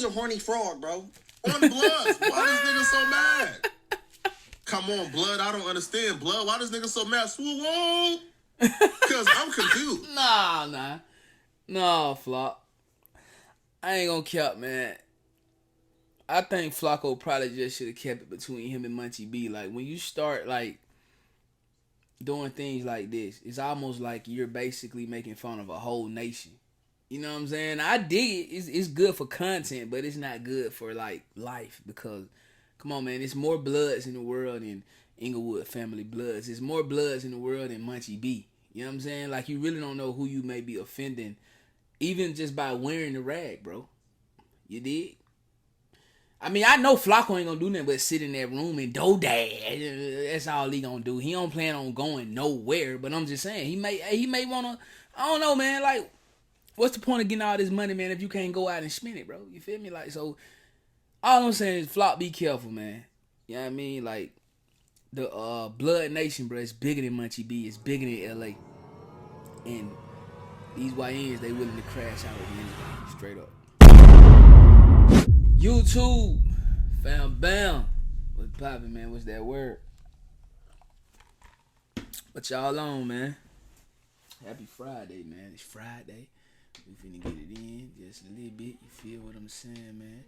a horny frog, bro. On Bloods. Why this nigga so mad? Come on, Blood. I don't understand. Blood, why this nigga so mad? Swoop. Because I'm confused. Nah, Flock. I ain't gonna cap, man. I think Flakko probably just should have kept it between him and Munchie B. Like, when you start, like, doing things like this, it's almost like you're basically making fun of a whole nation. You know what I'm saying? I dig it. It's good for content, but it's not good for, like, life. Because, come on, man, there's more Bloods in the world than Inglewood family Bloods. There's more Bloods in the world than Munchie B. You know what I'm saying? Like, you really don't know who you may be offending, even just by wearing the rag, bro. You dig? I mean, I know Flakko ain't gonna do nothing but sit in that room and do that. That's all he gonna do. He don't plan on going nowhere. But I'm just saying, he may wanna. I don't know, man. Like, what's the point of getting all this money, man, if you can't go out and spend it, bro? You feel me? Like, so all I'm saying is, Flock, be careful, man. You know what I mean? Like, the Blood Nation, bro, it's bigger than Munchie B. It's bigger than LA. And these YNs, they willing to crash out with anything, straight up. YouTube, fam, bam. What's poppin', man? What's that word? What y'all on, man? Happy Friday, man. It's Friday. We finna get it in just a little bit. You feel what I'm saying, man?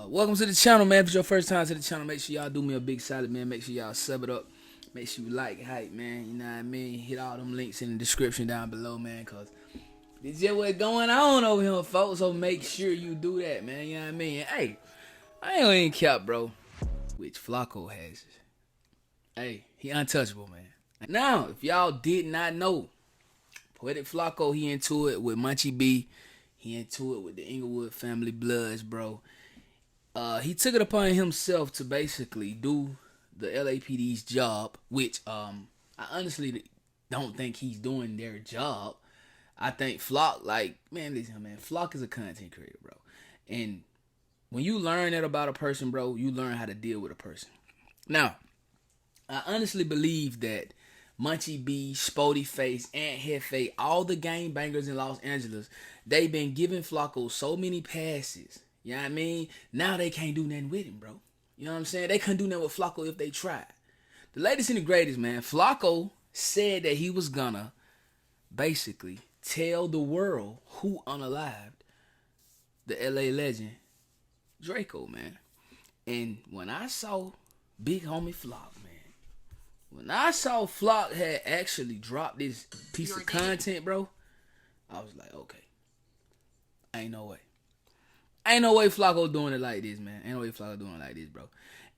Welcome to the channel, man. If it's your first time to the channel, make sure y'all do me a big solid, man. Make sure y'all sub it up. Make sure you like, hype, man. You know what I mean? Hit all them links in the description down below, man, because it's just what's going on over here, folks. So make sure you do that, man. You know what I mean? Hey, I ain't gonna even cap, bro. Which Flakko has. Hey, he untouchable, man. Now, if y'all did not know, Poetik Flakko, he into it with Munchie B. He into it with the Inglewood family Bloods, bro. He took it upon himself to basically do the LAPD's job, which I honestly don't think he's doing their job. I think Flock, like, man, listen, man, Flock is a content creator, bro. And when you learn that about a person, bro, you learn how to deal with a person. Now, I honestly believe that Munchie B, Spody Face, Aunt Hefe, all the gang bangers in Los Angeles, they been giving Flakko so many passes. You know what I mean? Now they can't do nothing with him, bro. You know what I'm saying? They couldn't do nothing with Flakko if they tried. The latest and the greatest, man, Flakko said that he was gonna basically tell the world who unalived the LA legend Drakeo, man. And when I saw big homie Flock, man, when I saw Flock had actually dropped this piece of content, bro, I was like, okay, ain't no way. Ain't no way Flakko doing it like this, man. Ain't no way Flakko doing it like this, bro.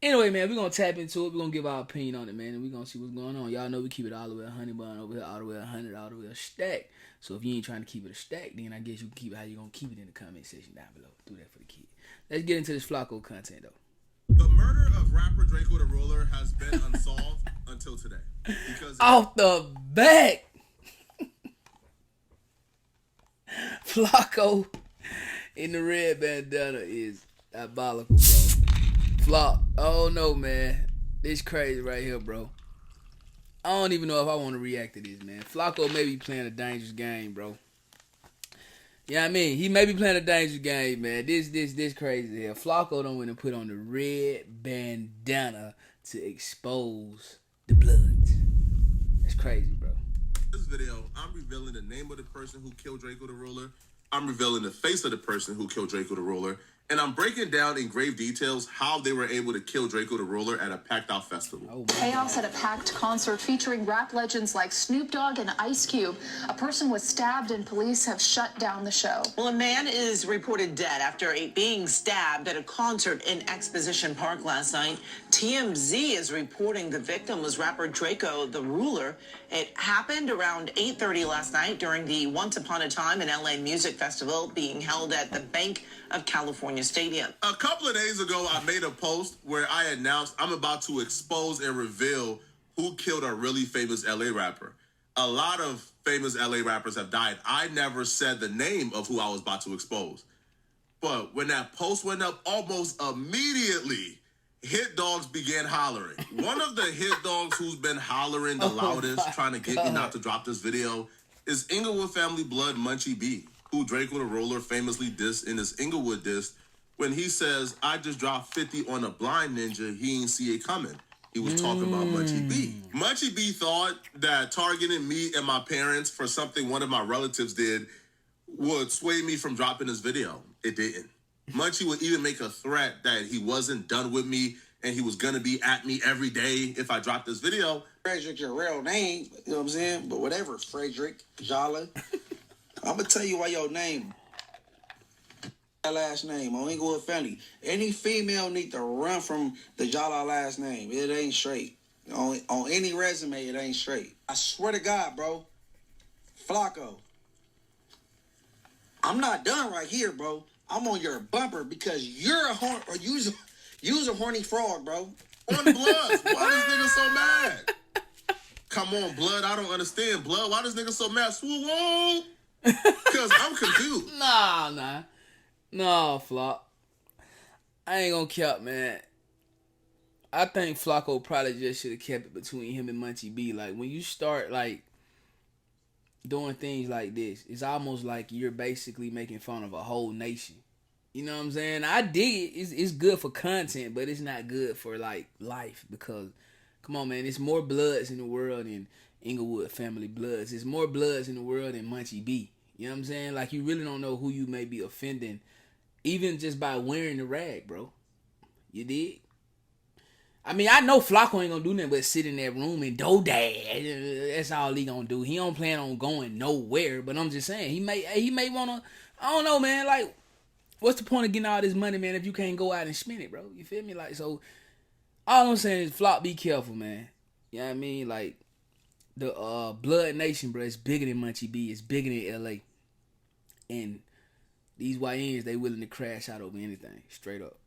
Anyway, man, we're going to tap into it. We're going to give our opinion on it, man, and we're going to see what's going on. Y'all know we keep it all the way 100 bun over here, all the way 100, all the way a stack. So if you ain't trying to keep it a stack, then I guess you can keep it how you going to keep it in the comment section down below. Do that for the kid. Let's get into this Flakko content, though. The murder of rapper Drakeo the Ruler has been unsolved until today. Because off the back, Flakko in the red bandana is diabolical, bro. Flock, oh no, man, this crazy right here, bro. I don't even know if I want to react to this, man. Flakko may be playing a dangerous game, bro. You know what I mean? He may be playing a dangerous game, man. This crazy here. Flakko don't want to put on the red bandana to expose the Bloods. That's crazy, bro. This video, I'm revealing the name of the person who killed Drakeo the Ruler. I'm revealing the face of the person who killed Drakeo the Ruler. And I'm breaking down in grave details how they were able to kill Drakeo the Ruler at a packed-out festival. Chaos at a packed concert featuring rap legends like Snoop Dogg and Ice Cube. A person was stabbed and police have shut down the show. Well, a man is reported dead after being stabbed at a concert in Exposition Park last night. TMZ is reporting the victim was rapper Drakeo the Ruler. It happened around 8:30 last night during the Once Upon a Time in LA Music Festival being held at the Bank of California Stadium. A couple of days ago, I made a post where I announced I'm about to expose and reveal who killed a really famous LA rapper. A lot of famous LA rappers have died. I never said the name of who I was about to expose. But when that post went up, almost immediately, hit dogs began hollering. One of the hit dogs who's been hollering the loudest, trying to get me not to drop this video, is Inglewood family blood Munchie B, who Drakeo the Ruler famously dissed in his Inglewood diss when he says, I just dropped 50 on a blind ninja, he ain't see it coming. He was talking about Munchie B. Munchie B thought that targeting me and my parents for something one of my relatives did would sway me from dropping this video. It didn't. Munchie would even make a threat that he wasn't done with me and he was gonna be at me every day if I dropped this video. Frederick, your real name, you know what I'm saying? But whatever, Frederick, Jala. I'm gonna tell you why your name, that last name, on Inglewood family. Any female need to run from the Jala last name. It ain't straight. On any resume, it ain't straight. I swear to God, bro. Flakko. I'm not done right here, bro. I'm on your bumper because you're you's a horny frog, bro. On Blood, why this nigga so mad? Come on, Blood, I don't understand. Blood, why this nigga so mad? Swoop, because I'm confused. Nah, Flop. I ain't gonna cap, man. I think Flakko probably just should have kept it between him and Munchie B. Like, when you start, like, doing things like this, it's almost like you're basically making fun of a whole nation. You know what I'm saying? I dig it. It's good for content, but it's not good for, like, life. Because, come on, man, there's more Bloods in the world than Inglewood family Bloods. There's more Bloods in the world than Munchie B. You know what I'm saying? Like, you really don't know who you may be offending, even just by wearing the rag, bro. You dig? I mean, I know Flakko ain't gonna do nothing but sit in that room and do that. That's all he gonna do. He don't plan on going nowhere. But I'm just saying, he may wanna. I don't know, man. Like, what's the point of getting all this money, man, if you can't go out and spend it, bro? You feel me? Like, so all I'm saying is, Flop, be careful, man. You know what I mean? Like, the Blood Nation, bro, it's bigger than Munchie B. It's bigger than LA. And these YNs, they willing to crash out over anything, straight up.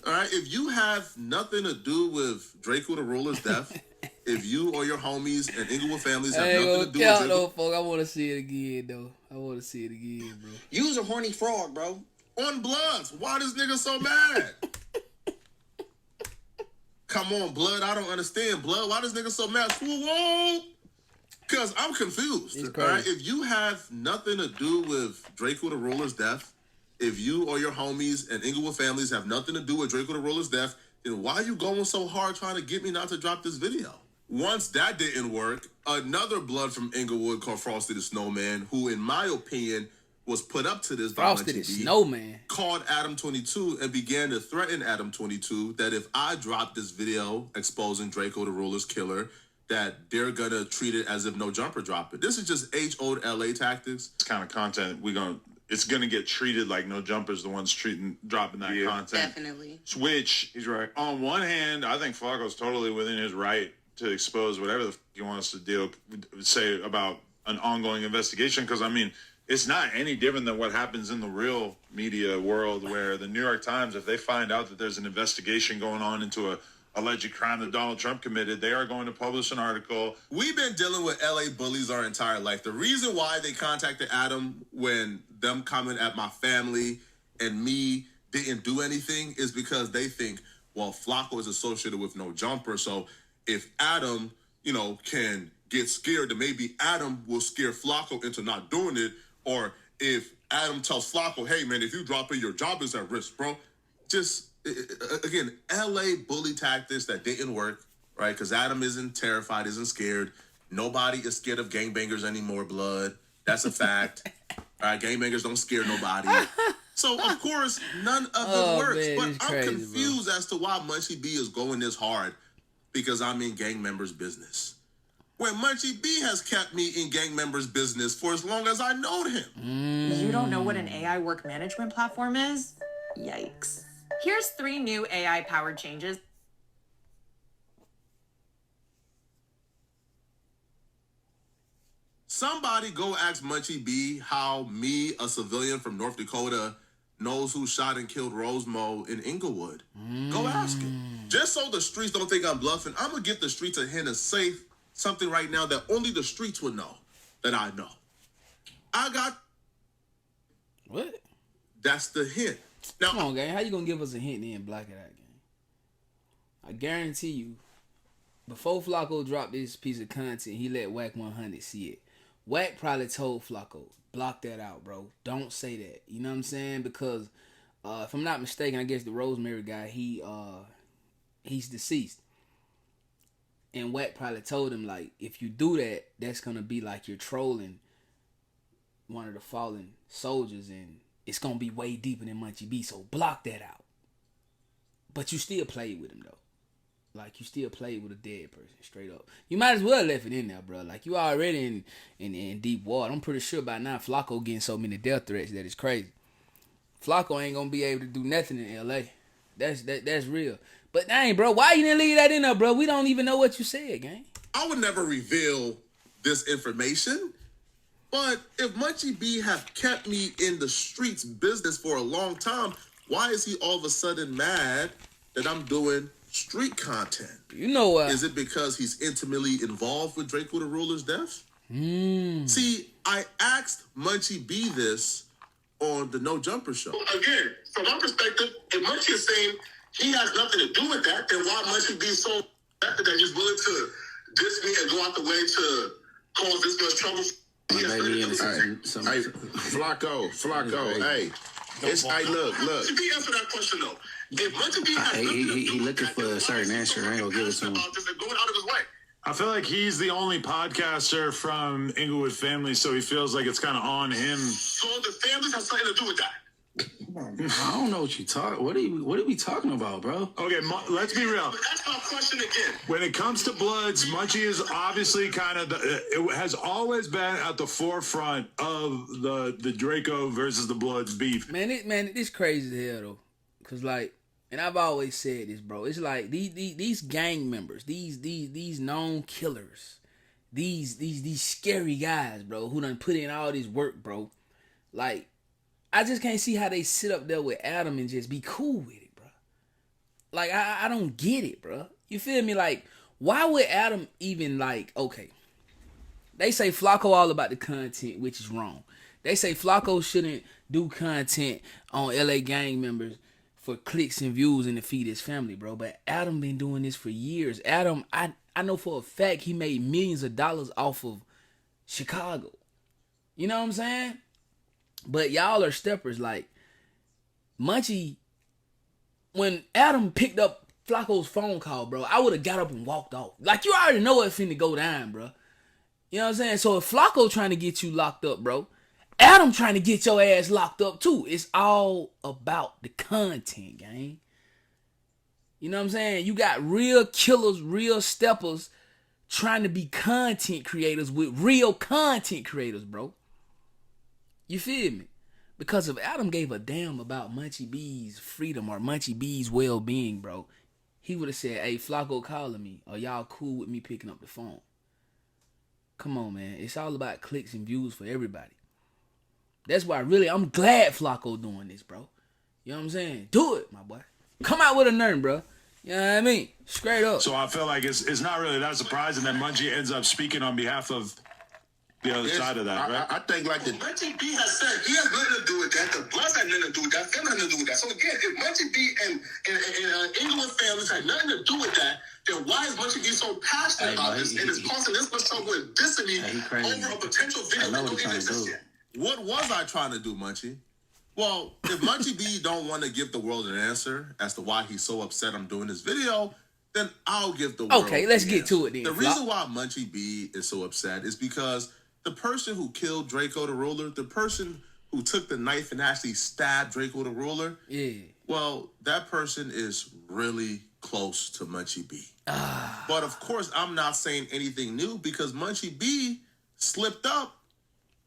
All right, if you have nothing to do with Drakeo the Ruler's death, if you or your homies and Inglewood families have nothing to do with Drakeo, though, folk. I want to see it again, though. bro. You's a horny frog, bro. On Bloods, why this nigga so mad? Come on, Blood, I don't understand. Blood, why this nigga so mad? Swoop, because I'm confused. All right, if you have nothing to do with Drakeo the Ruler's death, if you or your homies and Inglewood families have nothing to do with Drakeo the Ruler's death, then why are you going so hard trying to get me not to drop this video? Once that didn't work, another Blood from Inglewood called Frosty the Snowman, who in my opinion was put up to this by Frosty the Snowman, called Adam 22 and began to threaten Adam 22 that if I drop this video exposing Drakeo the Ruler's killer, that they're gonna treat it as if no jumper dropped it. This is just age-old LA tactics. This kind of content it's gonna get treated like No Jumper's the ones dropping that content. Definitely. Which, he's right. On one hand, I think Flakko's totally within his right to expose whatever the he wants to say about an ongoing investigation. Because I mean, it's not any different than what happens in the real media world, where the New York Times, if they find out that there's an investigation going on into a alleged crime that Donald Trump committed, they are going to publish an article. We've been dealing with LA bullies our entire life. The reason why they contacted Adam when them coming at my family and me didn't do anything is because they think, well, Flakko is associated with No Jumper. So if Adam, can get scared, then maybe Adam will scare Flakko into not doing it. Or if Adam tells Flakko, hey, man, if you drop it, your job is at risk, bro. Just, again, LA bully tactics that didn't work, right? Because Adam isn't terrified, isn't scared. Nobody is scared of gangbangers anymore, Blood. That's a fact. All right, gangbangers don't scare nobody. So, of course, none of it works. Man, but I'm crazy, confused as to why Munchie B is going this hard because I'm in gang members' business. When Munchie B has kept me in gang members' business for as long as I known him. You don't know what an AI work management platform is? Yikes. Here's 3 new AI-powered changes. Somebody go ask Munchie B how me, a civilian from North Dakota, knows who shot and killed Rosemo in Inglewood. Go ask him. Just so the streets don't think I'm bluffing, I'm going to give the streets a hint of something right now that only the streets would know that I know. I got... What? That's the hint. Now, come on, gang. How you going to give us a hint and then block it out, gang? I guarantee you, before Flakko dropped this piece of content, he let Wack 100 see it. Wack probably told Flakko, block that out, bro. Don't say that. You know what I'm saying? Because If I'm not mistaken, I guess the Rosemary guy, he's deceased. And Wack probably told him, like, if you do that, that's gonna be like you're trolling one of the fallen soldiers, and it's gonna be way deeper than Munchie B. So block that out. But you still played with him though. Like, you still played with a dead person, straight up. You might as well left it in there, bro. Like, you already in deep water. I'm pretty sure by now Flakko getting so many death threats that it's crazy. Flakko ain't gonna be able to do nothing in LA. That's real. But dang, bro, why you didn't leave that in there, bro? We don't even know what you said, gang. I would never reveal this information, but if Munchie B have kept me in the streets business for a long time, why is he all of a sudden mad that I'm doing street content? You know what? Is it because he's intimately involved with Drakeo the Ruler's death? See, I asked Munchie B this on the No Jumper show. Again, from my perspective, if Munchie is saying he has nothing to do with that, then why Munchie be so that he's willing to diss me and go out the way to cause this much trouble? Hey, Flakko, hey. Look. Munchie B answer that question though. If Munchie B has nothing to do he looking for a certain answer. I ain't gonna give it to him. about this and going out of his way. I feel like he's the only podcaster from Inglewood Family, so he feels like it's kind of on him. So the families have something to do with that. I don't know what you talk. What are we talking about, bro? Okay, let's be real. But that's my question again. When it comes to Bloods, Munchie is obviously kind of it has always been at the forefront of the Drakeo versus the Bloods beef. Man, it's crazy as hell though, cause like, and I've always said this, bro. It's like these gang members, these known killers, these scary guys, bro, who done put in all this work, bro. Like, I just can't see how they sit up there with Adam and just be cool with it, bro. Like, I don't get it, bro. You feel me? Like, why would Adam even, like, okay, they say Flakko all about the content, which is wrong. They say Flakko shouldn't do content on LA gang members for clicks and views and to feed his family, bro. But Adam been doing this for years. Adam, I know for a fact he made millions of dollars off of Chicago. You know what I'm saying? But y'all are steppers. Like, Munchie, when Adam picked up Flakko's phone call, bro, I would have got up and walked off. Like, you already know it's finna go down, bro. You know what I'm saying? So if Flakko trying to get you locked up, bro, Adam trying to get your ass locked up too. It's all about the content, gang. You know what I'm saying? You got real killers, real steppers trying to be content creators with real content creators, bro. You feel me? Because if Adam gave a damn about Munchie B's freedom or Munchie B's well-being, bro, he would have said, hey, Flakko calling me. Are y'all cool with me picking up the phone? Come on, man. It's all about clicks and views for everybody. That's why I'm glad Flakko doing this, bro. You know what I'm saying? Do it, my boy. Come out with a nerd, bro. You know what I mean? Straight up. So I feel like it's not really that surprising that Munchie ends up speaking on behalf of the other side of that, right? I think like the Munchie B has said he has nothing to do with that. The Bloods had nothing to do with that. Family had nothing to do with that. So again, if Munchie B and Inglewood families had nothing to do with that, then why is Munchie B so passionate about this and is causing this much trouble and dissing me over a potential video that don't even exist yet? What was I trying to do, Munchie? Well, if Munchie B don't want to give the world an answer as to why he's so upset I'm doing this video, then I'll give the world Okay, let's the get answer. to it then. The reason why Munchie B is so upset is because the person who killed Drakeo the Ruler, the person who took the knife and actually stabbed Drakeo the Ruler, well, that person is really close to Munchie B. But of course, I'm not saying anything new because Munchie B slipped up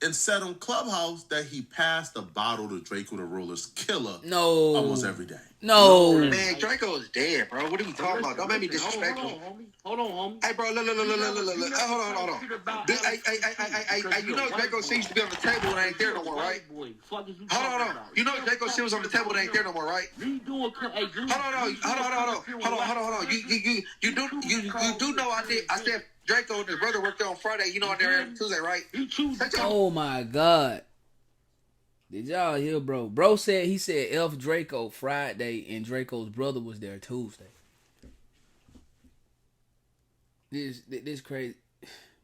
and said on Clubhouse that he passed a bottle to Drakeo the Ruler's killer almost every day. No. Man, Drakeo is dead, bro. What are we talking about? Don't make me disrespectful. Hold on, homie. Hey, bro, look. Hold on. Hey, you know Drakeo shit used to be on the table and ain't there no more, right? Hold on. You know Drakeo shit was on the table and ain't there no more, right? Hold on. You do know I said Drakeo and his brother worked there on Friday. You know, on there every Tuesday, right? Oh my God. Did y'all hear, bro? Bro said he said F Drakeo Friday and Draco's brother was there Tuesday. This crazy.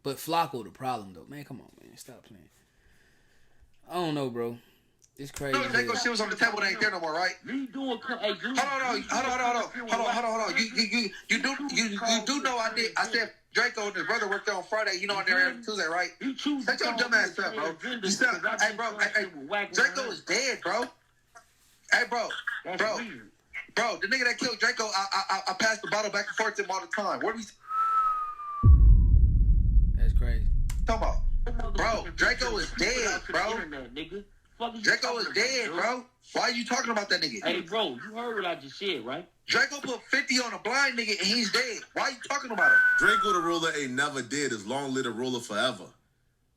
But Flakko the problem though. Man, come on, man. Stop playing. I don't know, bro. It's crazy. No, Draco shit was on the table. They ain't there no more, right? You doing? Hey, dude. Hold on. You do know I did. I said Draco and his brother worked there on Friday. You know, on there every Tuesday, right? Shut your dumb ass up, bro. You still, hey, bro. Hey, Draco is dead, bro. Hey, bro. Bro, the nigga that killed Draco, I passed the bottle back and forth to him all the time. What are we That's crazy. talking about? Bro, Draco is dead, bro. Draco is dead, bro. Why are you talking about that nigga? Hey, bro, you heard what I just said, right? Draco put 50 on a blind nigga and he's dead. Why are you talking about him? Draco the ruler ain't never dead. Is long live the ruler forever.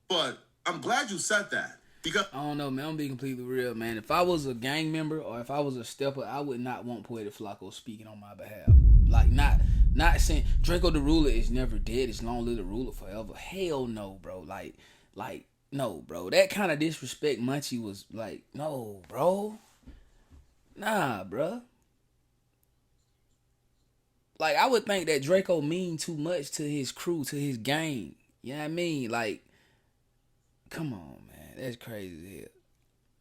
But I'm glad you said that. Because I don't know, man. I'm being completely real, man. If I was a gang member or if I was a stepper, I would not want Poetik Flakko speaking on my behalf. Like, not saying Draco the ruler is never dead. It's long live the ruler forever. Hell no, bro. Like, no, bro. That kind of disrespect, Munchie was like, no, bro. Nah, bro. Like, I would think that Draco mean too much to his crew, to his gang. You know what I mean? Like, come on, man. That's crazy as hell.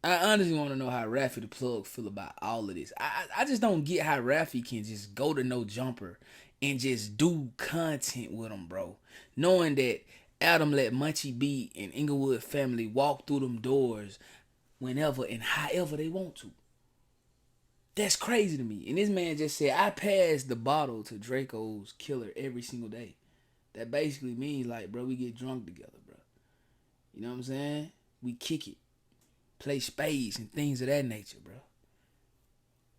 I honestly want to know how Raffy the Plug feel about all of this. I just don't get how Raffy can just go to No Jumper and just do content with him, bro. Knowing that Adam let Munchie B and Inglewood family walk through them doors whenever and however they want to. That's crazy to me. And this man just said, I pass the bottle to Draco's killer every single day. That basically means, like, bro, we get drunk together, bro. You know what I'm saying? We kick it. Play spades and things of that nature, bro.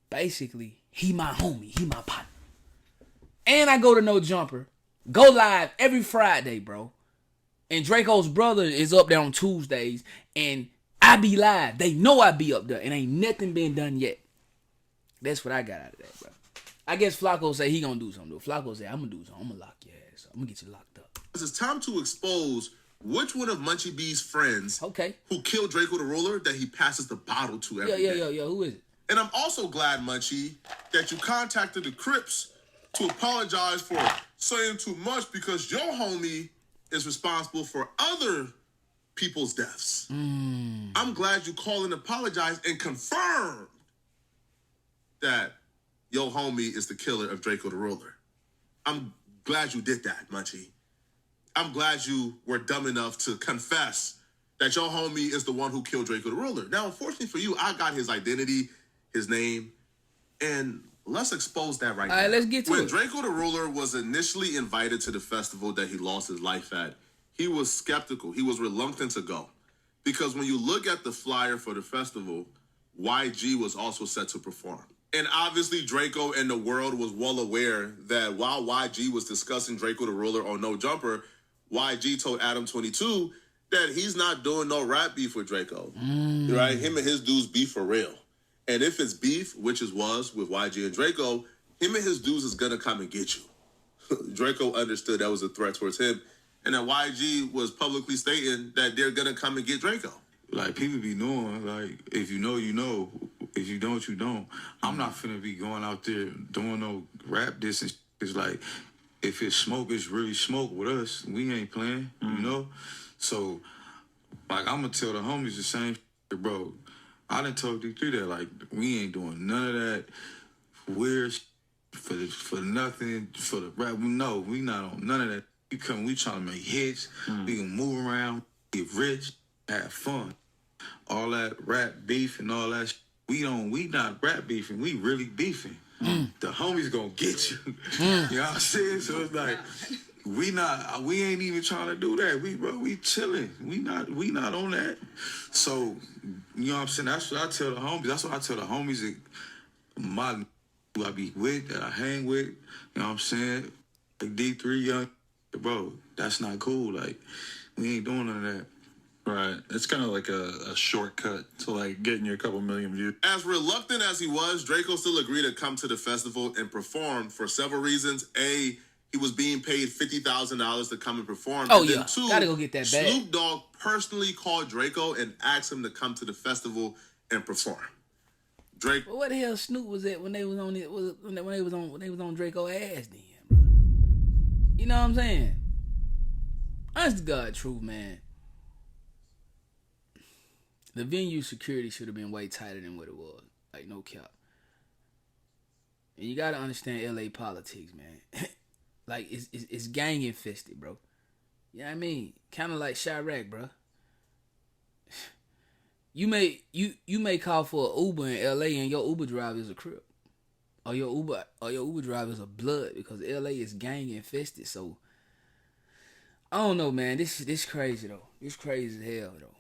Basically, he my homie. He my partner. And I go to No Jumper. Go live every Friday, bro. And Draco's brother is up there on Tuesdays. And I be live. They know I be up there. And ain't nothing been done yet. That's what I got out of that, bro. I guess Flakko say he gonna do something, though. Flakko say, I'm gonna do something. I'm gonna lock your ass up. I'm gonna get you locked up. it's time to expose which one of Munchie B's friends who killed Draco the Ruler that he passes the bottle to every day. Yeah. Who is it? And I'm also glad, Munchie, that you contacted the Crips to apologize for saying too much because your homie is responsible for other people's deaths. I'm glad you called and apologized and confirmed that your homie is the killer of Draco the Ruler. I'm glad you did that, Munchie. I'm glad you were dumb enough to confess that your homie is the one who killed Draco the Ruler. Now, unfortunately for you, I got his identity, his name, and let's expose that right now. All right, let's get to When it. Draco the Ruler was initially invited to the festival that he lost his life at, he was skeptical. He was reluctant to go. Because when you look at the flyer for the festival, YG was also set to perform. And obviously Draco and the world was well aware that while YG was discussing Draco the Ruler on No Jumper, YG told Adam 22 that he's not doing no rap beef with Draco. Right? Him and his dudes beef for real. And if it's beef, which it was with YG and Draco, him and his dudes is gonna come and get you. Draco understood that was a threat towards him. And that YG was publicly stating that they're gonna come and get Draco. Like, people be knowing, like, if you know, you know. If you don't, you don't. I'm not finna be going out there doing no rap distance. It's like, if it's smoke, it's really smoke with us. We ain't playing, you know? So, like, I'm gonna tell the homies the same shit, bro. I done told D3 that, like, we ain't doing none of that weird shit for nothing, for the rap. No, we not on none of that. We trying to make hits. We can move around, get rich, have fun. All that rap beef and all that shit. We not rap beefing. We really beefing. The homies gonna get you. You know what I'm saying? So it's like, we ain't even trying to do that. We chilling. We not on that. So, you know what I'm saying? That's what I tell the homies. That's what I tell the homies that who I be with, that I hang with. You know what I'm saying? Like D3 young, bro, that's not cool. Like, we ain't doing none of that. Right. It's kind of like a shortcut to like getting you a couple million views. As reluctant as he was, Draco still agreed to come to the festival and perform for several reasons. A, he was being paid $50,000 to come and perform. Oh, and yeah. Then two, Gotta go get that bag. Snoop Dogg personally called Draco and asked him to come to the festival and perform. Drake. Well, what the hell Snoop was at when they was on it? When they was on Draco ass then, bro? You know what I'm saying? Honest to God, truth, man. The venue security should have been way tighter than what it was. Like, no cap. And you gotta understand LA politics, man. Like, it's gang infested, bro. You know what I mean? Kind of like Chirac, bro. You may call for an Uber in LA and your Uber driver is a Crip. Or your Uber driver is a Blood, because LA is gang infested. So I don't know, man. This crazy though. This crazy as hell though.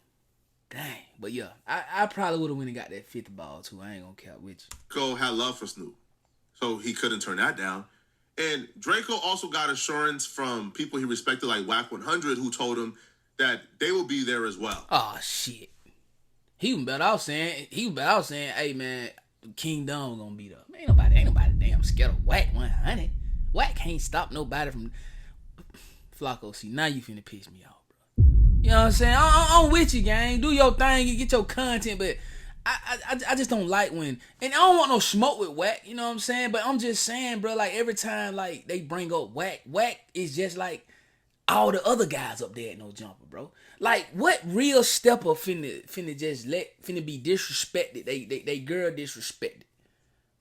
Dang. But yeah, I probably would have went and got that fifth ball too. I ain't gonna count with you. Draco had love for Snoop, so he couldn't turn that down. And Draco also got assurance from people he respected, like Wack 100, who told him that they will be there as well. Oh shit. He was better off saying, hey man, King Don gonna be there. Man, ain't nobody damn scared of Wack 100. Wack can't stop nobody from Flakko. See, now you finna piss me off, bro. You know what I'm saying? I'm with you, gang. Do your thing, you get your content, but I just don't like when, and I don't want no smoke with Wack, you know what I'm saying? But I'm just saying, bro, like every time like they bring up Wack is just like all the other guys up there at No Jumper, bro. Like, what real stepper finna be disrespected? They girl disrespected.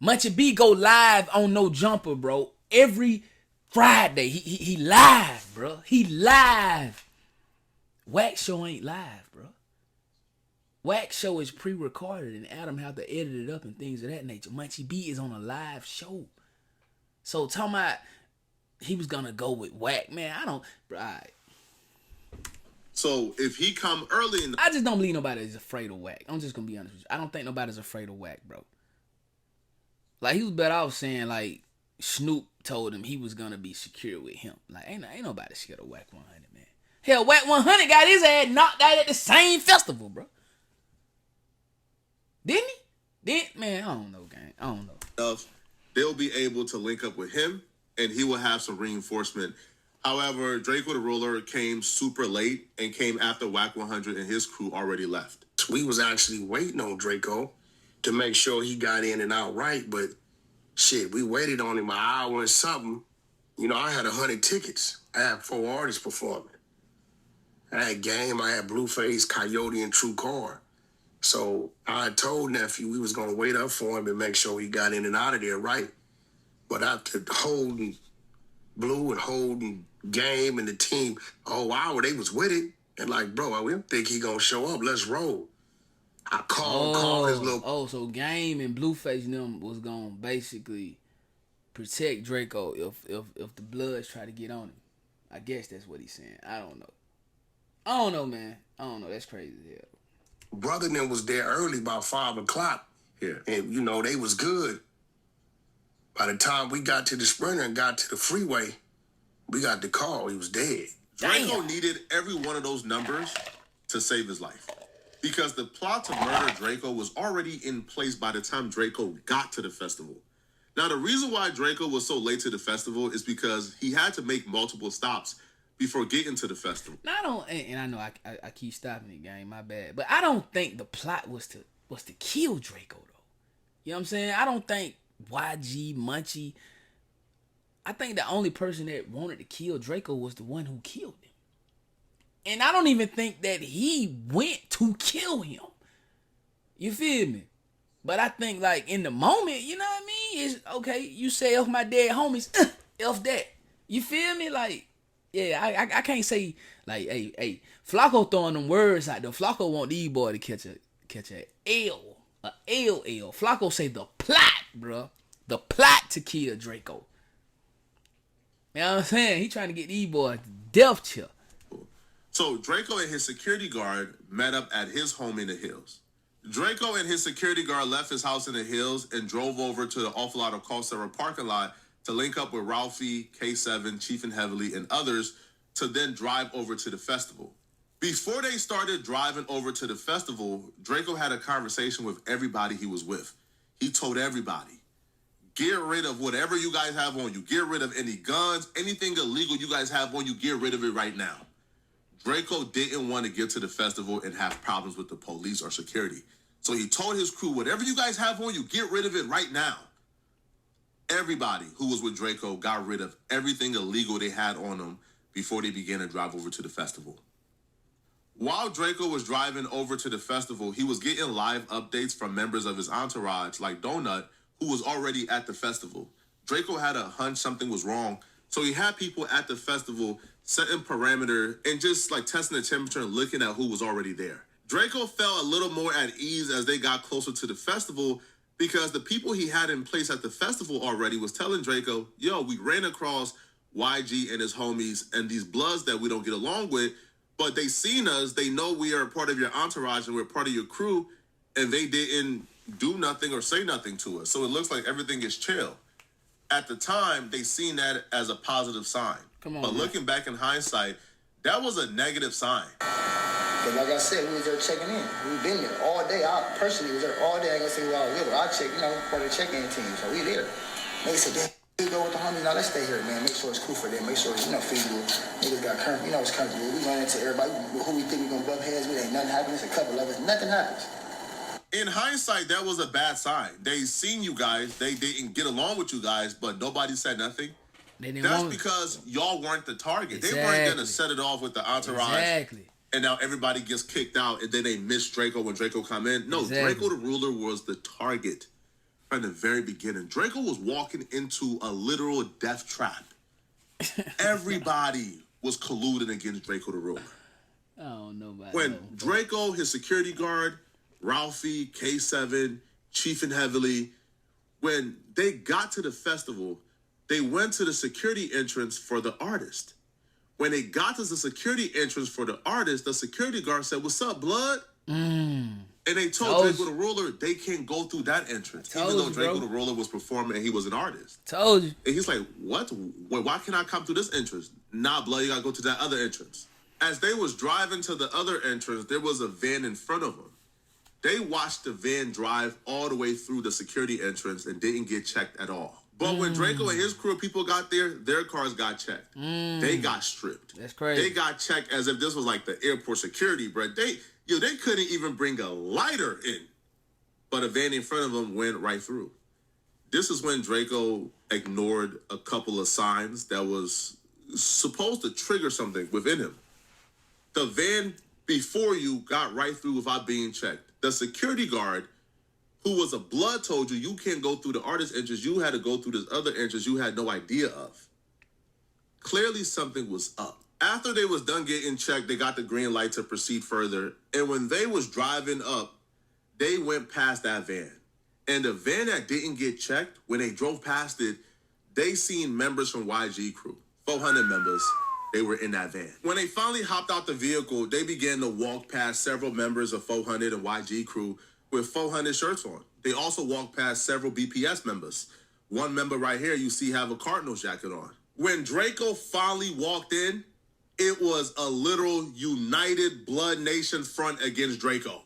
Munchie B go live on No Jumper, bro. Every Friday. He live, bro. He live. Wack show ain't live, bro. Wack show is pre-recorded and Adam have to edit it up and things of that nature. Munchie B is on a live show. So talking about he was gonna go with Wack, man, I don't, bro. All right. So if he come early in the... I just don't believe nobody is afraid of Wack. I'm just gonna be honest with you. I don't think nobody's afraid of Wack, bro. Like, he was better off saying like Snoop told him he was gonna be secure with him. Like, ain't nobody scared of Wack 100, man. Hell, Wack 100 got his ass knocked out at the same festival, bro. Didn't he? Man, I don't know, gang. I don't know. They'll be able to link up with him, and he will have some reinforcement. However, Draco the Ruler came super late and came after Wack 100 and his crew already left. We was actually waiting on Draco to make sure he got in and out right, but shit, we waited on him an hour and something. You know, I had 100 tickets. I had 4 artists performing. I had Game, I had Blueface, Coyote, and True Car. So I told Nephew we was going to wait up for him and make sure he got in and out of there right. But after holding Blue and holding Game and the team a whole hour, they was with it. And like, bro, I don't think he going to show up. Let's roll. I called his little... Oh, so Game and Blueface and them was going to basically protect Draco if the Bloods try to get on him. I guess that's what he's saying. I don't know, man. I don't know. That's crazy as hell. Brother and them was there early, about 5 o'clock. Yeah. And, you know, they was good. By the time we got to the Sprinter and got to the freeway, we got the call. He was dead. Draco needed every one of those numbers to save his life. Because the plot to murder Draco was already in place by the time Draco got to the festival. Now, the reason why Draco was so late to the festival is because he had to make multiple stops before getting to the festival. Now, I know I keep stopping it, gang. My bad, but I don't think the plot was to kill Draco though. You know what I'm saying? I don't think YG Munchie. I think the only person that wanted to kill Draco was the one who killed him, and I don't even think that he went to kill him. You feel me? But I think like in the moment, you know what I mean? It's okay. You say F my dead homies, F that. You feel me? Like. Yeah, I can't say like, hey, Flakko throwing them words out there. Flakko want these boys to catch a L. Flakko say the plot, bro. The plot to kill Draco. You know what I'm saying? He trying to get these boys death chill. So Draco and his security guard met up at his home in the hills. Draco and his security guard left his house in the hills and drove over to the Awful Lot of Costa parking lot to link up with Ralphie, K7, Chief and Heavily, and others to then drive over to the festival. Before they started driving over to the festival, Draco had a conversation with everybody he was with. He told everybody, get rid of whatever you guys have on you. Get rid of any guns, anything illegal you guys have on you, get rid of it right now. Draco didn't want to get to the festival and have problems with the police or security. So he told his crew, whatever you guys have on you, get rid of it right now. Everybody who was with Draco got rid of everything illegal they had on them before they began to drive over to the festival. While Draco was driving over to the festival, he was getting live updates from members of his entourage, like Donut, who was already at the festival. Draco had a hunch something was wrong, so he had people at the festival setting parameter and just like testing the temperature and looking at who was already there. Draco felt a little more at ease as they got closer to the festival because the people he had in place at the festival already was telling Draco, yo, we ran across YG and his homies and these bloods that we don't get along with, but they seen us, they know we are a part of your entourage and we're part of your crew, and they didn't do nothing or say nothing to us. So it looks like everything is chill. At the time, they seen that as a positive sign. Come on, but man. looking back in hindsight, that was a negative sign. But like I said, we was there checking in. We've been there all day. I personally was there all day. I ain't gonna say we all little. I check, part of the check-in team, so we there. Niggas said, damn, we go with the homies. Now let's stay here, man. Make sure it's cool for them. Make sure it's, feasible. Niggas got comfortable. It's comfortable. We run into everybody who we think we gonna bump heads with. Ain't nothing happens. A couple of us. Nothing happens. In hindsight, that was a bad sign. They seen you guys. They didn't get along with you guys, but nobody said nothing. That's because y'all weren't the target. Exactly. They weren't going to set it off with the entourage. Exactly. And now everybody gets kicked out, and then they miss Draco when Draco come in. No, Exactly. Draco the Ruler was the target from the very beginning. Draco was walking into a literal death trap. Everybody was colluding against Draco the Ruler. I don't know about When that. Draco, his security guard, Ralphie, K7, Chief and Heavily, when they got to the festival, they went to the security entrance for the artist. When they got to the security entrance for the artist, the security guard said, "What's up, blood?" And they told Draco the Ruler they can't go through that entrance, even though Draco the Ruler was performing and he was an artist. Told you. And he's like, "What? Why can't I come through this entrance?" Nah, blood, you gotta go to that other entrance. As they was driving to the other entrance, there was a van in front of them. They watched the van drive all the way through the security entrance and didn't get checked at all. But when Draco and his crew of people got there, their cars got checked. They got stripped. That's crazy. They got checked as if this was like the airport security, bro. They couldn't even bring a lighter in. But a van in front of them went right through. This is when Draco ignored a couple of signs that was supposed to trigger something within him. The van before you got right through without being checked. The security guard, who was a blood, told you can't go through the artist entrance. You had to go through this other entrance you had no idea of. Clearly something was up. After they was done getting checked, they got the green light to proceed further. And when they was driving up, they went past that van. And the van that didn't get checked, when they drove past it, they seen members from YG crew, 400 members. They were in that van. When they finally hopped out the vehicle, they began to walk past several members of 400 and YG crew with 400 shirts on. They also walked past several BPS members. One member right here you see have a Cardinals jacket on. When Draco finally walked in, it was a literal united Blood Nation front against Draco.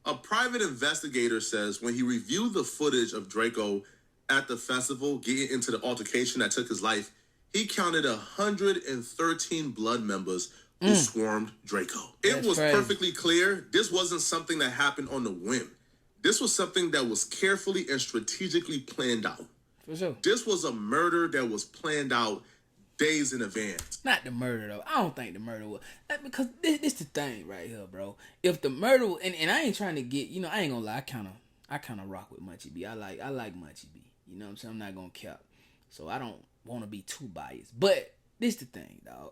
A private investigator says when he reviewed the footage of Draco at the festival getting into the altercation that took his life, he counted 113 blood members who swarmed Draco. It was perfectly clear this wasn't something that happened on the whim. This was something that was carefully and strategically planned out. For sure. This was a murder that was planned out days in advance. Not the murder, though. I don't think the murder was. Because this the thing right here, bro. If the murder, and I ain't trying to get, I ain't gonna lie, I kind of rock with Munchie B. I like Munchie B. You know what I'm saying? I'm not gonna cap. So I don't want to be too biased. But this the thing, dog.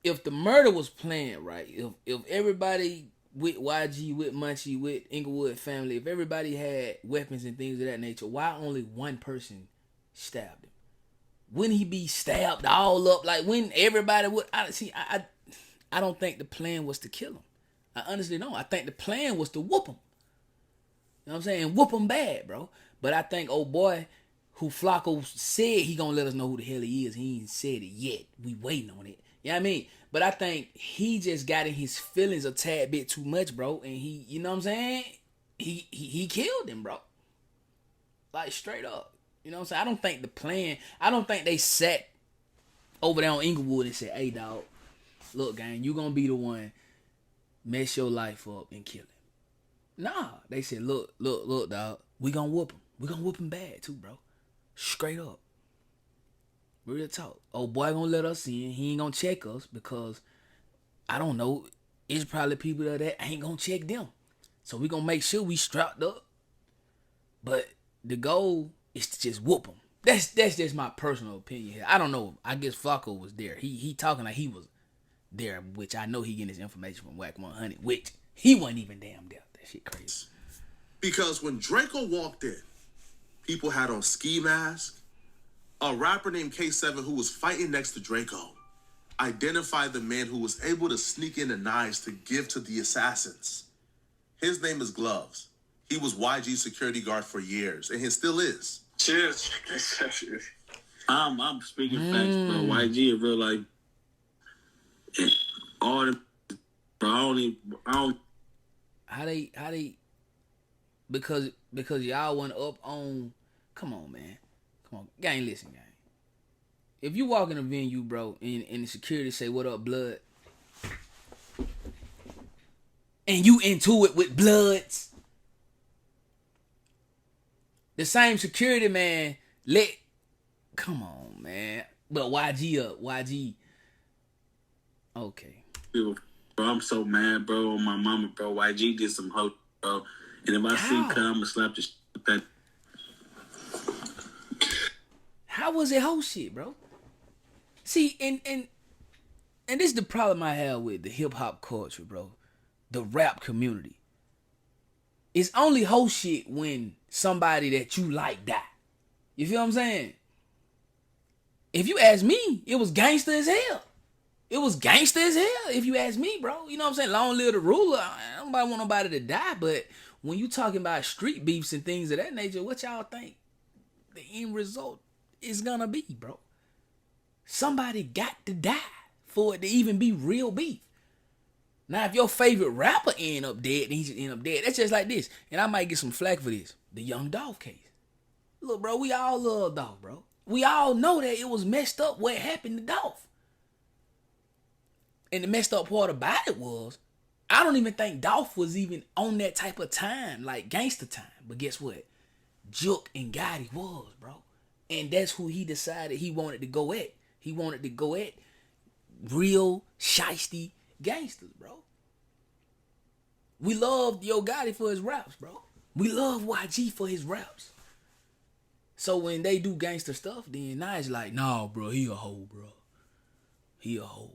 If the murder was planned right, if everybody with YG, with Munchie, with Inglewood family, if everybody had weapons and things of that nature, why only one person stabbed him? Wouldn't he be stabbed all up? Like when everybody would, I don't think the plan was to kill him. I honestly don't. I think the plan was to whoop him. You know what I'm saying? Whoop him bad, bro. But I think old boy who Flakko said he gonna let us know who the hell he is. He ain't said it yet. We waiting on it. You know what I mean? But I think he just got in his feelings a tad bit too much, bro. And he, you know what I'm saying? He killed him, bro. Like straight up. You know what I'm saying? I don't think they sat over there on Inglewood and said, "Hey, dog, look, gang, you gonna be the one mess your life up and kill him." Nah, they said, look, dog, we gonna whoop him. We gonna whoop him bad too, bro. Straight up. Real talk. Old boy gonna let us in. He ain't gonna check us because I don't know. It's probably people that ain't gonna check them. So we gonna make sure we strapped up. But the goal is to just whoop them. That's just my personal opinion here. I don't know. I guess Flakko was there. He talking like he was there, which I know he getting his information from Whack 100, which he wasn't even damn there. That shit crazy. Because when Draco walked in, people had on ski masks. A rapper named K7 who was fighting next to Draco identified the man who was able to sneak in the knives to give to the assassins. His name is Gloves. He was YG's security guard for years, and he still is. Cheers. I'm speaking facts, bro. YG in real life. All the bro, I don't how they because y'all went up on. Come on, man. Come on, gang. Listen, gang. If you walk in a venue, bro, and the security say, "What up, blood?" and you into it with bloods, the same security man come on, man. But YG up, YG. Okay. Bro, I'm so mad, bro. On my mama, bro. YG did some hoe, bro. And if I see cut, I'm gonna slap the shit with that. How was it whole shit, bro? See, and this is the problem I have with the hip hop culture, bro. The rap community. It's only whole shit when somebody that you like die. You feel what I'm saying? If you ask me, it was gangster as hell. It was gangster as hell, if you ask me, bro. You know what I'm saying? Long live the ruler. I don't want nobody to die, but when you talking about street beefs and things of that nature, what y'all think the end result is gonna be, bro? Somebody got to die for it to even be real beef. Now, if your favorite rapper end up dead, then he just end up dead. That's just like this. And I might get some flack for this. The Young Dolph case. Look, bro, we all love Dolph, bro. We all know that it was messed up what happened to Dolph. And the messed up part about it was, I don't even think Dolph was even on that type of time, like gangster time. But guess what? Jook and Gotti was, bro. And that's who he decided he wanted to go at. He wanted to go at real shiesty gangsters, bro. We love Yo Gotti for his raps, bro. We love YG for his raps. So when they do gangster stuff, then now it's like, nah, bro, he a hoe, bro. He a hoe.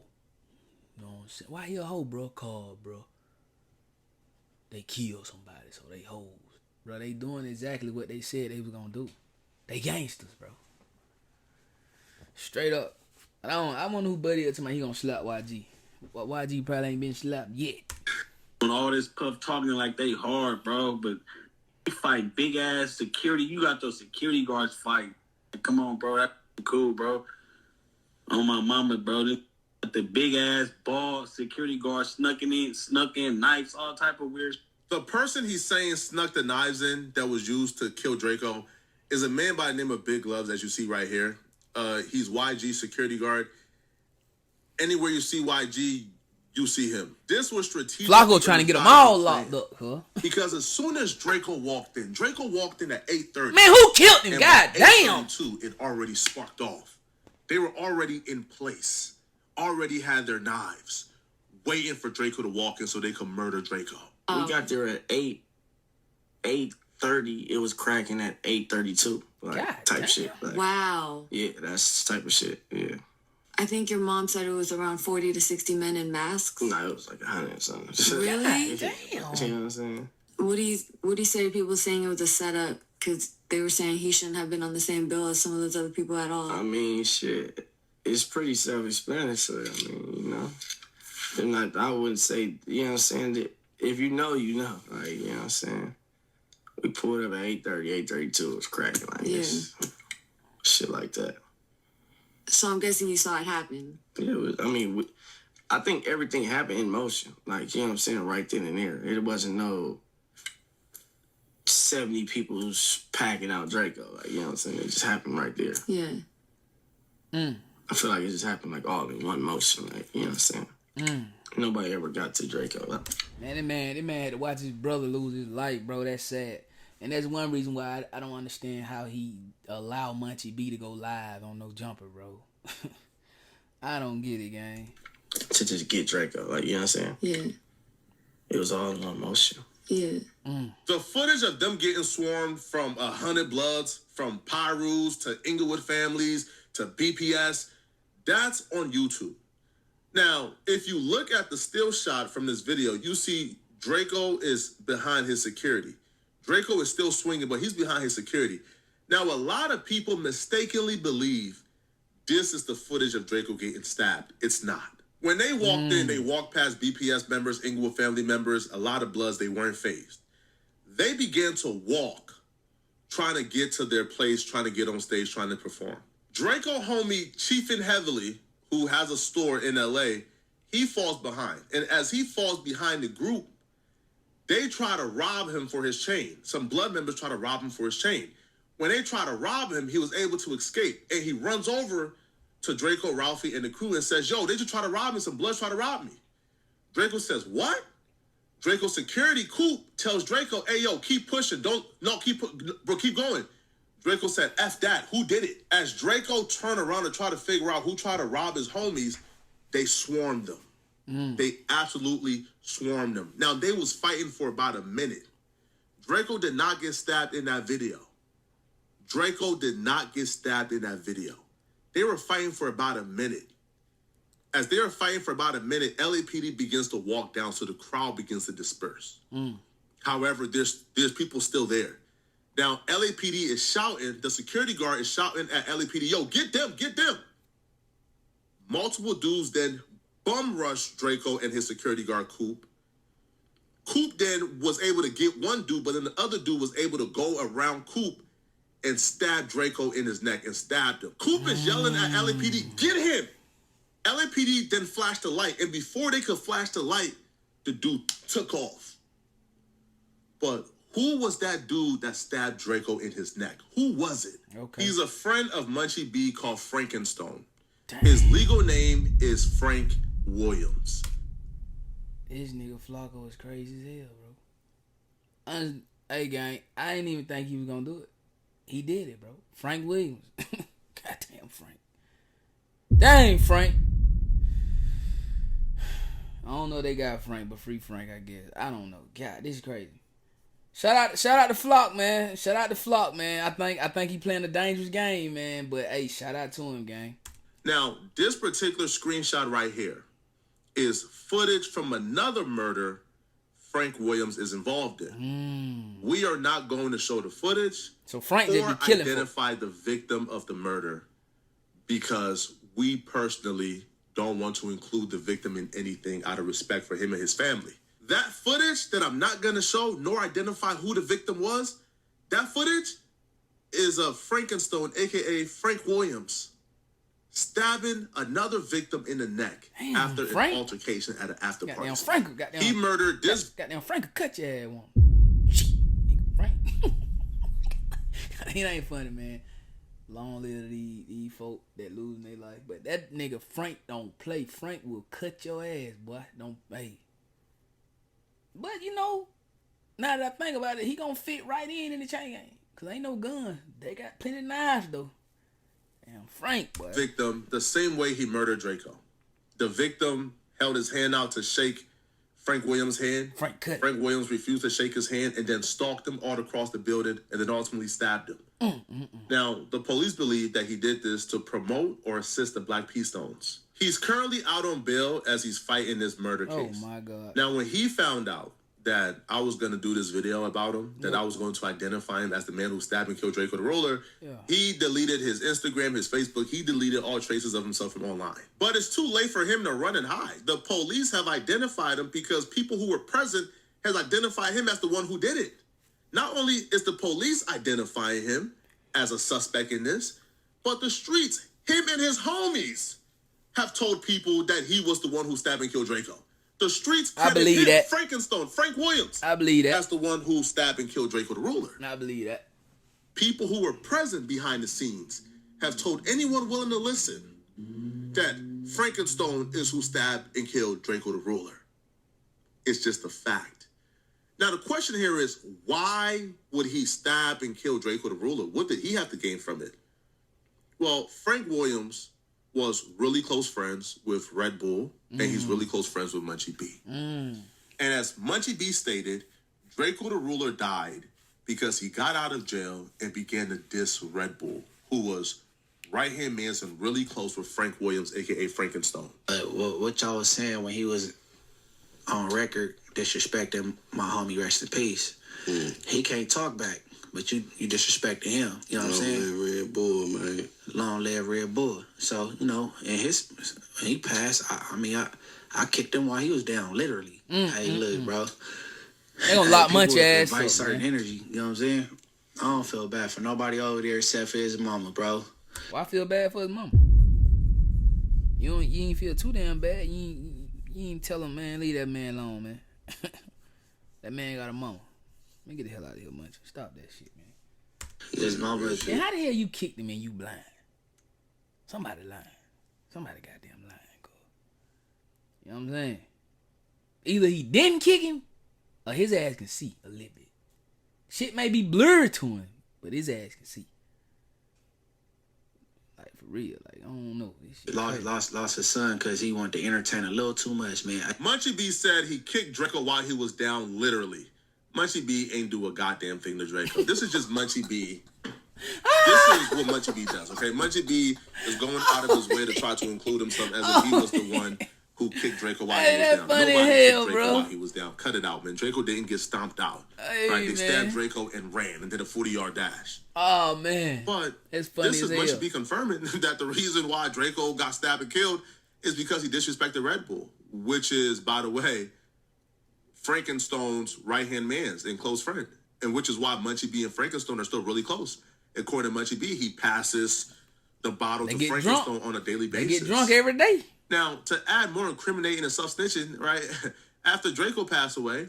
You know what I'm saying? Why he a hoe, bro? Cause, bro, they kill somebody, so they hoes. Bro, they doing exactly what they said they was gonna do. They gangsters, bro. Straight up. I wonder who Buddy up to me. He gonna slap YG. But YG probably ain't been slapped yet. On all this puff talking like they hard, bro, but they fight big ass security. You got those security guards fight. Come on, bro. That's cool, bro. On my mama, bro. The big ass ball security guard snuck in knives, all type of weird. The person he's saying snuck the knives in that was used to kill Draco is a man by the name of Big Gloves, as you see right here. He's YG's security guard. Anywhere you see YG, you see him. This was strategic. Flakko trying to get them all locked up, huh? Because as soon as Draco walked in at 8:30. Man, who killed him? God damn. It already sparked off. They were already in place. Already had their knives. Waiting for Draco to walk in so they could murder Draco. We got there at 8:30. It was cracking at 8:32. Like, type shit. Like, wow. Yeah, that's the type of shit. Yeah. I think your mom said it was around 40 to 60 men in masks. No, it was like 100 or something. Really? Damn. You know what I'm saying? What do you say to people saying it was a setup? Because they were saying he shouldn't have been on the same bill as some of those other people at all. I mean, shit. It's pretty self-explanatory. I mean, you know. They're not, I wouldn't say, you know what I'm saying? That if you know, you know. Like, you know what I'm saying? We pulled up at 8:30, 8:32. It was cracking like this. Shit like that. So I'm guessing you saw it happen. Yeah, I think everything happened in motion. Like, you know what I'm saying? Right then and there. It wasn't no 70 people packing out Draco. Like, you know what I'm saying? It just happened right there. Yeah. I feel like it just happened like all in one motion. Like, you know what I'm saying? Nobody ever got to Draco. Man, that man had to watch his brother lose his life, bro. That's sad. And that's one reason why I don't understand how he allowed Munchie B to go live on No Jumper, bro. I don't get it, gang. to just get Draco. Like, you know what I'm saying? Yeah. It was all in motion. Yeah. The footage of them getting swarmed from 100 Bloods, from Pyrus to Inglewood families to BPS, that's on YouTube. Now, if you look at the still shot from this video, you see Draco is behind his security. Draco is still swinging, but he's behind his security. Now, a lot of people mistakenly believe this is the footage of Draco getting stabbed. It's not. When they walked in, they walked past BPS members, Inglewood family members, a lot of Bloods, they weren't fazed. They began to walk, trying to get to their place, trying to get on stage, trying to perform. Draco homie Chiefin Heavily, who has a store in LA, he falls behind. And as he falls behind the group, they try to rob him for his chain. Some Blood members try to rob him for his chain. When they try to rob him, he was able to escape. And he runs over to Draco, Ralphie, and the crew and says, yo, they just try to rob me. Some Bloods try to rob me. Draco says, what? Draco's security, Coop, tells Draco, hey, yo, keep pushing. Keep going. Draco said, F that. Who did it? As Draco turned around to try to figure out who tried to rob his homies, they swarmed them. They absolutely swarmed them. Now, they was fighting for about a minute. Draco did not get stabbed in that video. Draco did not get stabbed in that video. They were fighting for about a minute. As they were fighting for about a minute, LAPD begins to walk down, so the crowd begins to disperse. However, there's people still there. Now, LAPD is shouting, the security guard is shouting at LAPD, yo, get them, get them. Multiple dudes then bum rush Draco and his security guard, Coop. Coop then was able to get one dude, but then the other dude was able to go around Coop and stab Draco in his neck and stabbed him. Coop is yelling at LAPD, get him! LAPD then flashed the light, and before they could flash the light, the dude took off. But who was that dude that stabbed Draco in his neck? Who was it? Okay. He's a friend of Munchie B called Frankenstone. Dang. His legal name is Frank Williams. This nigga Flakko is crazy as hell, bro. Hey, gang, I didn't even think he was gonna do it. He did it, bro. Frank Williams. Goddamn Frank. Dang, Frank. I don't know they got Frank, but free Frank, I guess. I don't know. God, this is crazy. Shout out to Flock, man. Shout out to Flock, man. I think he playing a dangerous game, man. But hey, shout out to him, gang. Now, this particular screenshot right here is footage from another murder Frank Williams is involved in. We are not going to show the footage so Frank or did be killing identify the victim of the murder because we personally don't want to include the victim in anything out of respect for him and his family. That footage that I'm not going to show nor identify who the victim was, that footage is of Frankenstone, a.k.a. Frank Williams, stabbing another victim in the neck after an altercation at an after party. He murdered this. Goddamn Frank could cut your ass one. Frank. It ain't funny, man. Long live these folk that losing their life. But that nigga Frank don't play. Frank will cut your ass, boy. Don't play. But you know, now that I think about it, he gonna fit right in the chain gang. Cause ain't no gun. They got plenty of knives though. Damn Frank, boy. Victim, the same way he murdered Draco. The victim held his hand out to shake Frank Williams' hand. Frank Williams refused to shake his hand and then stalked him all across the building and then ultimately stabbed him. Now, the police believe that he did this to promote or assist the Black Peace Stones. He's currently out on bail as he's fighting this murder case. Oh, my God. Now, when he found out that I was going to do this video about him, that I was going to identify him as the man who stabbed and killed Draco the Ruler, he deleted his Instagram, his Facebook. He deleted all traces of himself from online. But it's too late for him to run and hide. The police have identified him because people who were present has identified him as the one who did it. Not only is the police identifying him as a suspect in this, but the streets, him and his homies, have told people that he was the one who stabbed and killed Draco. The streets credited him, Frankenstone, Frank Williams. I believe that. As the one who stabbed and killed Draco the Ruler. I believe that. People who were present behind the scenes have told anyone willing to listen that Frankenstone is who stabbed and killed Draco the Ruler. It's just a fact. Now, the question here is, why would he stab and kill Draco the Ruler? What did he have to gain from it? Well, Frank Williams was really close friends with Red Bull, and he's really close friends with Munchie B. And as Munchie B stated, Drakeo the Ruler died because he got out of jail and began to diss Red Bull, who was right-hand man and really close with Frank Williams, a.k.a. Frankenstone. What y'all was saying when he was on record disrespecting my homie, rest in peace. He can't talk back, but you disrespecting him. You know what I'm saying? Long live Red Bull, man. Long live Red Bull. So, you know, and when he passed, I kicked him while he was down, literally. Hey, look, bro. They gonna lock People Munchie ass invite up, certain man. energy. You know what I'm saying? I don't feel bad for nobody over there except for his mama, bro. Well, I feel bad for his mama. You ain't feel too damn bad. You ain't tell him, man, leave that man alone, man. That man got a mama. Man, get the hell out of here, Munchie. Stop that shit, man. His mama. And how the hell you kicked him and you blind? Somebody lying. Somebody goddamn lying, cuz. You know what I'm saying? Either he didn't kick him, or his ass can see a little bit. Shit may be blurred to him, but his ass can see. Like, for real. Like, I don't know. This shit Lost his son because he wanted to entertain a little too much, man. Munchie B said he kicked Drakeo while he was down, literally. Munchie B ain't do a goddamn thing to Drakeo. This is just Munchie B. This is what Munchie B does, okay? Munchie B is going out of his way to try to include himself as if he was the one who kicked Drakeo while he was down. Nobody kicked Drakeo while he was down. Cut it out, man. Drakeo didn't get stomped out. Right? They stabbed Drakeo and ran and did a 40-yard dash. Oh, man. But it's funny this is as hell. Munchie B confirming that the reason why Drakeo got stabbed and killed is because he disrespected Red Bull, which is, by the way, Frankenstone's right-hand man's and close friend, and which is why Munchie B and Frankenstone are still really close. According to Munchie B, he passes the bottle to Frankenstone on a daily basis. They get drunk every day. Now, to add more incriminating and self-snitching, right, after Drakeo passed away,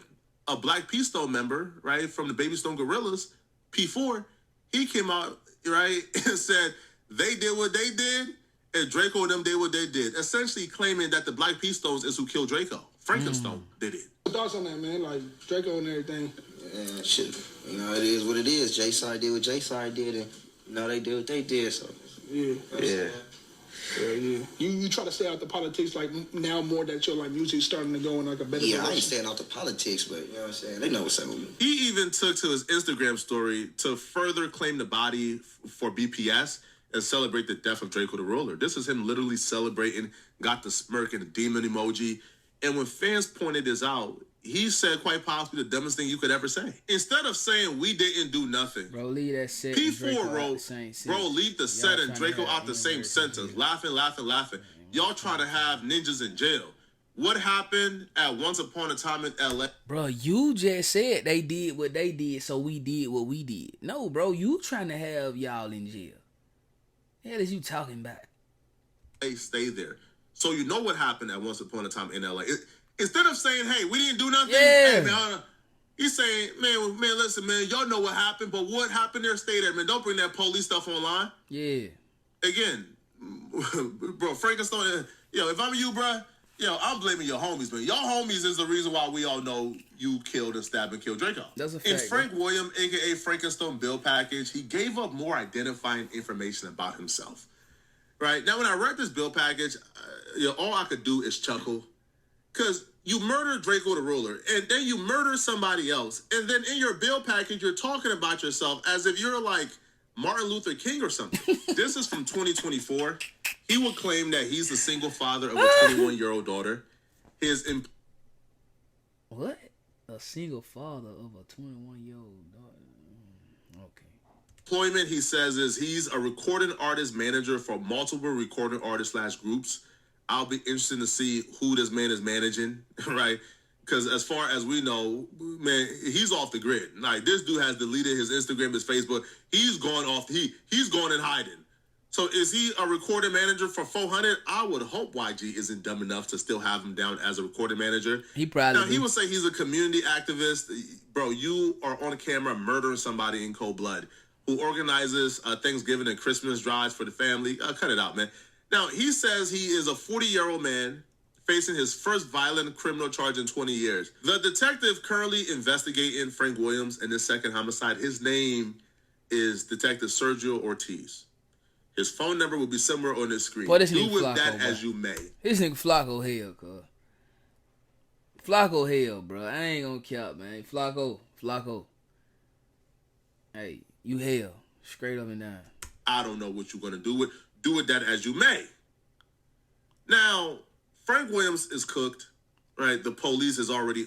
a Black P Stone member, right, from the Baby Stone Gorillas, P4, he came out, right, and said they did what they did, and Drakeo and them did what they did, essentially claiming that the Black P Stones is who killed Drakeo. Frankenstone did it. Thoughts on that, man? Like Drakeo and everything. Yeah, shit. You know, it is what it is. J-Side did what J-Side did, and you know, they did what they did. So yeah. Yeah. You try to stay out the politics like now more that your like music starting to go in like a better direction. I ain't staying out the politics, but you know what I'm saying? They know what's up with me. He even took to his Instagram story to further claim the body for BPS and celebrate the death of Drakeo the Ruler. This is him literally celebrating, got the smirk and the demon emoji. And when fans pointed this out, he said quite possibly the dumbest thing you could ever say. Instead of saying we didn't do nothing, bro, leave that set. P4 wrote, bro, leave the set and Drakeo out the same sentence. Laughing. Y'all trying to have ninjas in jail. What happened at Once Upon a Time in LA? Bro, you just said they did what they did, so we did what we did. No, bro, you trying to have y'all in jail. The hell is you talking about? They stay there. So you know what happened at Once Upon a Time in LA. Instead of saying, hey, we didn't do nothing, hey, man, he's saying, man, listen, man, y'all know what happened, but what happened there, stay there, man. Don't bring that police stuff online. Yeah. Again, bro, Frankenstein, if I'm you, bro, I'm blaming your homies, man. Your homies is the reason why we all know you killed and stabbed and killed Drakeo. That's a fact. In Frank Williams, a.k.a. Frankenstein bill package, he gave up more identifying information about himself. Right? Now, when I read this bill package, all I could do is chuckle. Because you murdered Drakeo the Ruler, and then you murder somebody else, and then in your bill package, you're talking about yourself as if you're like Martin Luther King or something. This is from 2024. He would claim that he's the single father of a 21-year-old daughter. What? A single father of a 21-year-old daughter? Okay. Employment, he says, is he's a recording artist manager for multiple recording artists / groups. I'll be interested to see who this man is managing, right? Because as far as we know, man, he's off the grid. Like, this dude has deleted his Instagram, his Facebook. He's gone off. He's gone in hiding. So is he a recording manager for 400? I would hope YG isn't dumb enough to still have him down as a recording manager. He probably Now, he would say he's a community activist. Bro, you are on camera murdering somebody in cold blood who organizes Thanksgiving and Christmas drives for the family. Cut it out, man. Now, he says he is a 40-year-old man facing his first violent criminal charge in 20 years. The detective currently investigating Frank Williams and his second homicide, his name is Detective Sergio Ortiz. His phone number will be somewhere on the screen. Boy, this Do nigga with Flakko, that bro. as you may. This nigga Flakko hell, cuz. Flakko hell, bro. I ain't gonna cap, man. Flakko. Hey, you hell. Straight up and down. I don't know what you're going to do with that as you may. Now, Frank Williams is cooked, right? The police is already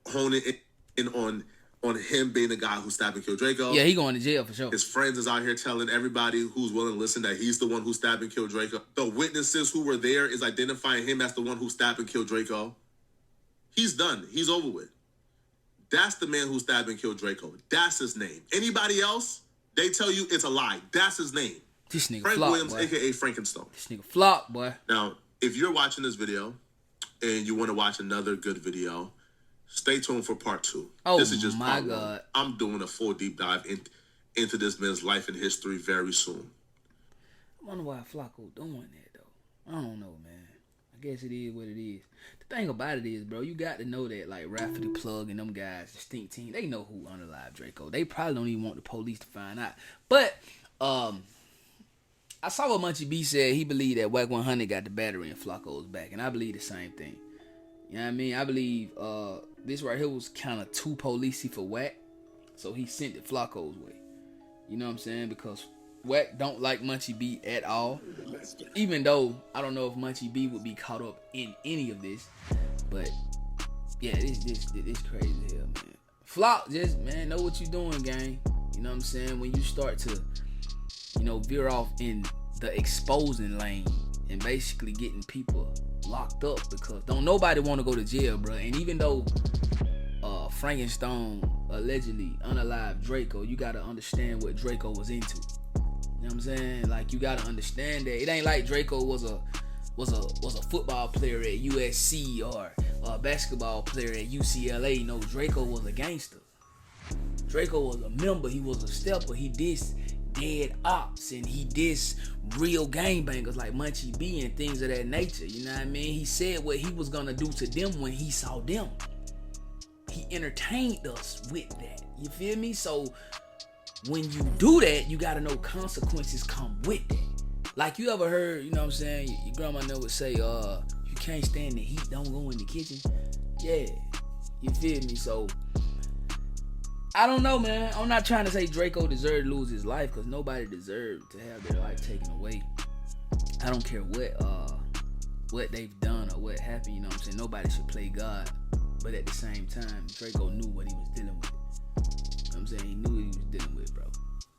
honing in on him being the guy who stabbed and killed Drakeo. Yeah, he going to jail for sure. His friends is out here telling everybody who's willing to listen that he's the one who stabbed and killed Drakeo. The witnesses who were there is identifying him as the one who stabbed and killed Drakeo. He's done. He's over with. That's the man who stabbed and killed Drakeo. That's his name. Anybody else, they tell you it's a lie. That's his name. This nigga Frank Flock, Williams, boy. a.k.a. Frankenstone. This nigga Flock, boy. Now, if you're watching this video and you want to watch another good video, stay tuned for part 2. Oh, this is just my part God. 1. I'm doing a full deep dive into this man's life and history very soon. I wonder why Flacco doing that, though. I don't know, man. I guess it is what it is. The thing about it is, bro, you got to know that, like, Rafferty Plug and them guys, the Stink Team, they know who unalived Drakeo. They probably don't even want the police to find out. But, I saw what Munchie B said. He believed that Wack 100 got the battery in Flacco's back, and I believe the same thing. You know what I mean? I believe this right here was kind of too policey for Wack, so he sent it Flacco's way. You know what I'm saying? Because Wack don't like Munchie B at all. Even though I don't know if Munchie B would be caught up in any of this, but yeah, this crazy hell, man. Flock, just man, know what you doing, gang. You know what I'm saying? When you start to, you know, veer off in the exposing lane and basically getting people locked up because don't nobody want to go to jail, bro. And even though Frankenstone allegedly unalived Drakeo, you gotta understand what Drakeo was into. You know what I'm saying? Like, you gotta understand that it ain't like Drakeo was a football player at USC or a basketball player at UCLA. No, Drakeo was a gangster. Drakeo was a member. He was a stepper. He dissed dead ops and he dissed real gangbangers like Munchie B and things of that nature. You know what I mean? He said what he was gonna do to them when he saw them. He entertained us with that. You feel me? So when you do that, you gotta know consequences come with that. Like, you ever heard, you know what I'm saying, your grandma never would say, you can't stand the heat, don't go in the kitchen. Yeah, you feel me? So I don't know, man. I'm not trying to say Drakeo deserved to lose his life, because nobody deserved to have their life taken away. I don't care what they've done or what happened, you know what I'm saying? Nobody should play God. But at the same time, Drakeo knew what he was dealing with. You know what I'm saying? He knew what he was dealing with, bro.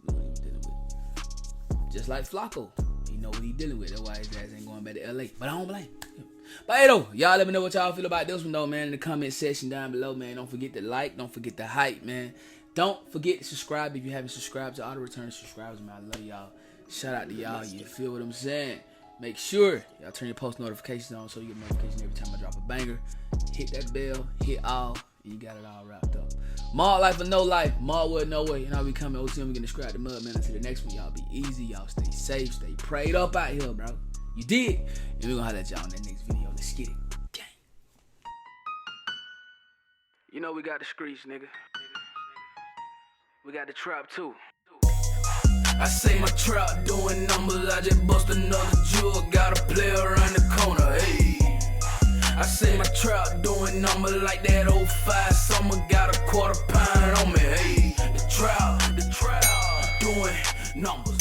He knew what he was dealing with. Just like Flacco. He know what he dealing with. That's why his ass ain't going back to LA. But I don't blame him. But hey, though, y'all let me know what y'all feel about this one, though, man, in the comment section down below, man. Don't forget to like. Don't forget to hype, man. Don't forget to subscribe if you haven't subscribed to all the return subscribers, man. I love y'all. Shout out to y'all. You feel what I'm saying? Make sure y'all turn your post notifications on so you get notifications every time I drop a banger. Hit that bell, hit all, and you got it all wrapped up. Mod life or no life, mod wood, no way. And I'll be coming OT. I'm gonna scrap the mud, man. Until the next one, y'all be easy. Y'all stay safe, stay prayed up out here, bro. You did. And we're gonna holler at y'all in that next video. Let's get it. Gang. You know we got the streets, nigga. We got the trap too. I say my trap doing numbers, I just bust another jewel, got a player around the corner, hey. I say my trap doing numbers like that 05 summer, got a quarter pound on me, hey. The trap doing numbers.